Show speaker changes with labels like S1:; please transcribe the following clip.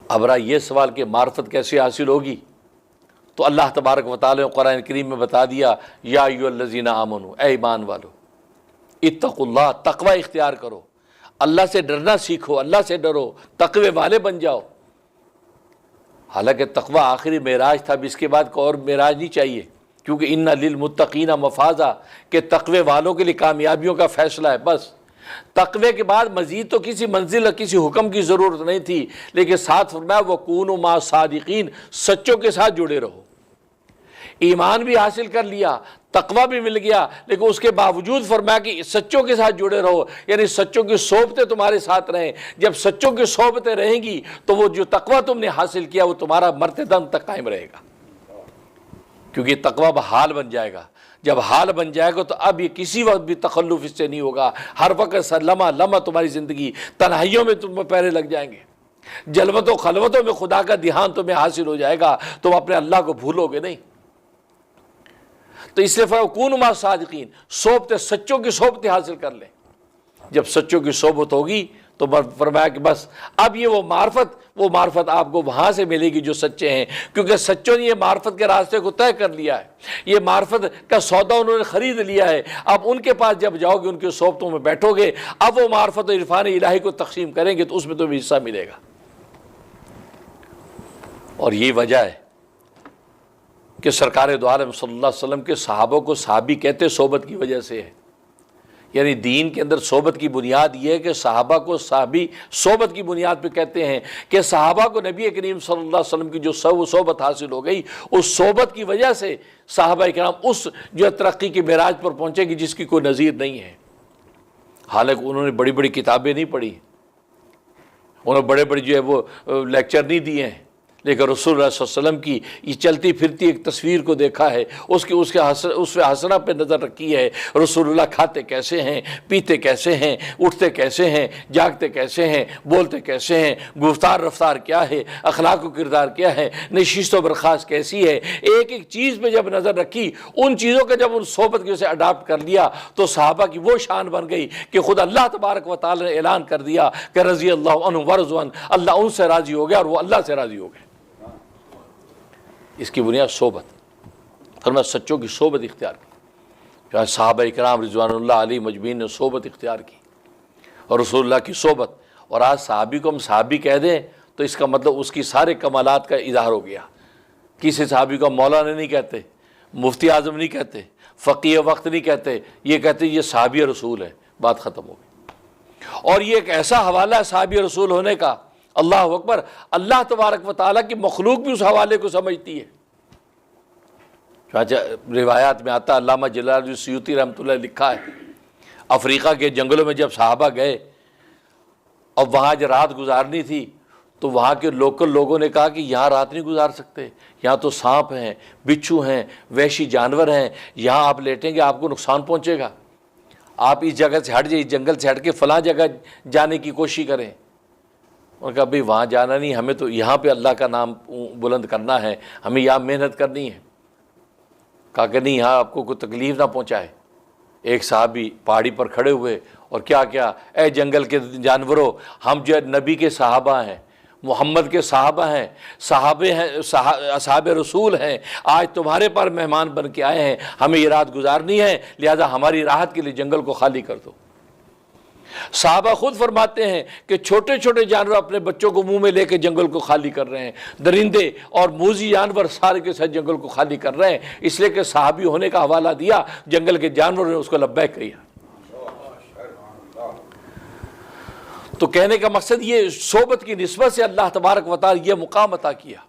S1: اب رہا یہ سوال کہ معرفت کیسے حاصل ہوگی، تو اللہ تبارک و تعالیٰ نے قرآن کریم میں بتا دیا، یا ایھا الذین آمنوا، اے ایمان والو، اتقوا اللہ، تقوی اختیار کرو، اللہ سے ڈرنا سیکھو، اللہ سے ڈرو، تقوی والے بن جاؤ۔ حالانکہ تقوی آخری معراج تھا، اب اس کے بعد کوئی اور معراج نہیں چاہیے، کیونکہ ان للمتقین مفازا، کہ تقوی والوں کے لیے کامیابیوں کا فیصلہ ہے۔ بس تقوی کے بعد مزید تو کسی منزل اور کسی حکم کی ضرورت نہیں تھی، لیکن ساتھ فرمایا وَكُونُوا مَعَ الصَّادِقِينَ، سچوں کے ساتھ جڑے رہو۔ ایمان بھی حاصل کر لیا، تقوی بھی مل گیا، لیکن اس کے باوجود فرمایا کہ سچوں کے ساتھ جڑے رہو، یعنی سچوں کی صحبتیں تمہارے ساتھ رہیں۔ جب سچوں کی صحبتیں رہیں گی تو وہ جو تقوی تم نے حاصل کیا وہ تمہارا مرتے دم تک قائم رہے گا، کیونکہ تقوی اب حال بن جائے گا۔ جب حال بن جائے گا تو اب یہ کسی وقت بھی تخلف اس سے نہیں ہوگا، ہر وقت لمحہ لمحہ تمہاری زندگی تنہائیوں میں تم پہرے لگ جائیں گے، جلوتوں خلوتوں میں خدا کا دھیان تمہیں حاصل ہو جائے گا، تم اپنے اللہ کو بھولو گے نہیں۔ تو اس لیے فَكُونُوا مَعَ الصَّادِقِينَ، صحبتیں، سچوں کی صحبتیں حاصل کر لیں۔ جب سچوں کی صحبت ہوگی تو فرمایا کہ بس اب یہ وہ معرفت آپ کو وہاں سے ملے گی جو سچے ہیں، کیونکہ سچوں نے یہ معرفت کے راستے کو طے کر لیا ہے، یہ معرفت کا سودا انہوں نے خرید لیا ہے۔ اب ان کے پاس جب جاؤ گے، ان کے صحبتوں میں بیٹھو گے، اب وہ معرفت و عرفان الہی کو تقسیم کریں گے تو اس میں تمہیں حصہ ملے گا۔ اور یہی وجہ ہے کہ سرکار دو عالم صلی اللہ علیہ وسلم کے صحابوں کو صحابی کہتے صحبت کی وجہ سے ہے، یعنی دین کے اندر صحبت کی بنیاد یہ ہے کہ صحابہ کو صحابی صحبت کی بنیاد پہ کہتے ہیں کہ صحابہ کو نبی کریم صلی اللہ علیہ وسلم کی جو صحبت حاصل ہو گئی، اس صحبت کی وجہ سے صحابہ کرام اس جو ترقی کی معراج پر پہنچے گی جس کی کوئی نظیر نہیں ہے۔ حالانکہ انہوں نے بڑی بڑی کتابیں نہیں پڑھی، انہوں نے بڑے بڑے جو ہے وہ لیکچر نہیں دیے ہیں، لیکن رسول اللہ صلی اللہ علیہ وسلم کی یہ چلتی پھرتی ایک تصویر کو دیکھا ہے، اس حسنہ پہ نظر رکھی ہے۔ رسول اللہ کھاتے کیسے ہیں، پیتے کیسے ہیں، اٹھتے کیسے ہیں، جاگتے کیسے ہیں، بولتے کیسے ہیں، گفتار رفتار کیا ہے، اخلاق و کردار کیا ہے، نشست و برخاست کیسی ہے، ایک ایک چیز پہ جب نظر رکھی، ان چیزوں کا جب ان صحبت کی اسے اڈاپٹ کر لیا تو صحابہ کی وہ شان بن گئی کہ خود اللہ تبارک و تعالی نے اعلان کر دیا کہ رضی اللہ عنہ ورضوا عنہ، اللہ ان سے راضی ہو گیا اور وہ اللہ سے راضی ہو گئے۔ اس کی بنیاد صحبت، فرمایا سچوں کی صحبت اختیار کی۔ جہاں صحابہ کرام رضوان اللہ علیہ مجمعین نے صحبت اختیار کی اور رسول اللہ کی صحبت، اور آج صحابی کو ہم صحابی کہہ دیں تو اس کا مطلب اس کی سارے کمالات کا اظہار ہو گیا۔ کسی صحابی کو مولانا نہیں کہتے، مفتی اعظم نہیں کہتے، فقیہ وقت نہیں کہتے، یہ کہتے یہ صحابی رسول ہے، بات ختم ہو گئی۔ اور یہ ایک ایسا حوالہ ہے صحابی رسول ہونے کا، اللہ اکبر، اللہ تبارک و تعالیٰ کی مخلوق بھی اس حوالے کو سمجھتی ہے۔ روایات میں آتا، علامہ جلال الدین سیوطی رحمۃ اللہ لکھا ہے، افریقہ کے جنگلوں میں جب صحابہ گئے اور وہاں جو رات گزارنی تھی تو وہاں کے لوکل لوگوں نے کہا کہ یہاں رات نہیں گزار سکتے، یہاں تو سانپ ہیں، بچھو ہیں، وحشی جانور ہیں، یہاں آپ لیٹیں گے آپ کو نقصان پہنچے گا، آپ اس جگہ سے ہٹ جائیں، اس جنگل سے ہٹ کے فلاں جگہ جانے کی کوشش کریں۔ انہوں نے کہا بھئی وہاں جانا نہیں، ہمیں تو یہاں پہ اللہ کا نام بلند کرنا ہے، ہمیں یہاں محنت کرنی ہے۔ کہا کہ نہیں، یہاں آپ کو کوئی تکلیف نہ پہنچائے۔ ایک صحابی پہاڑی پر کھڑے ہوئے اور کیا اے جنگل کے جانوروں، ہم جو نبی کے صحابہ ہیں، محمد کے صحابہ ہیں، صحابے ہیں، اصحاب رسول ہیں، آج تمہارے پر مہمان بن کے آئے ہیں، ہمیں یہ رات گزارنی ہے، لہذا ہماری راحت کے لیے جنگل کو خالی کر دو۔ صحابہ خود فرماتے ہیں کہ چھوٹے چھوٹے جانور اپنے بچوں کو منہ میں لے کے جنگل کو خالی کر رہے ہیں، درندے اور موذی جانور سارے کے ساتھ جنگل کو خالی کر رہے ہیں، اس لیے کہ صحابی ہونے کا حوالہ دیا، جنگل کے جانوروں نے اس کو لبیک کیا۔ تو کہنے کا مقصد یہ صحبت کی نسبت سے اللہ تبارک و تعالی یہ مقام عطا کیا۔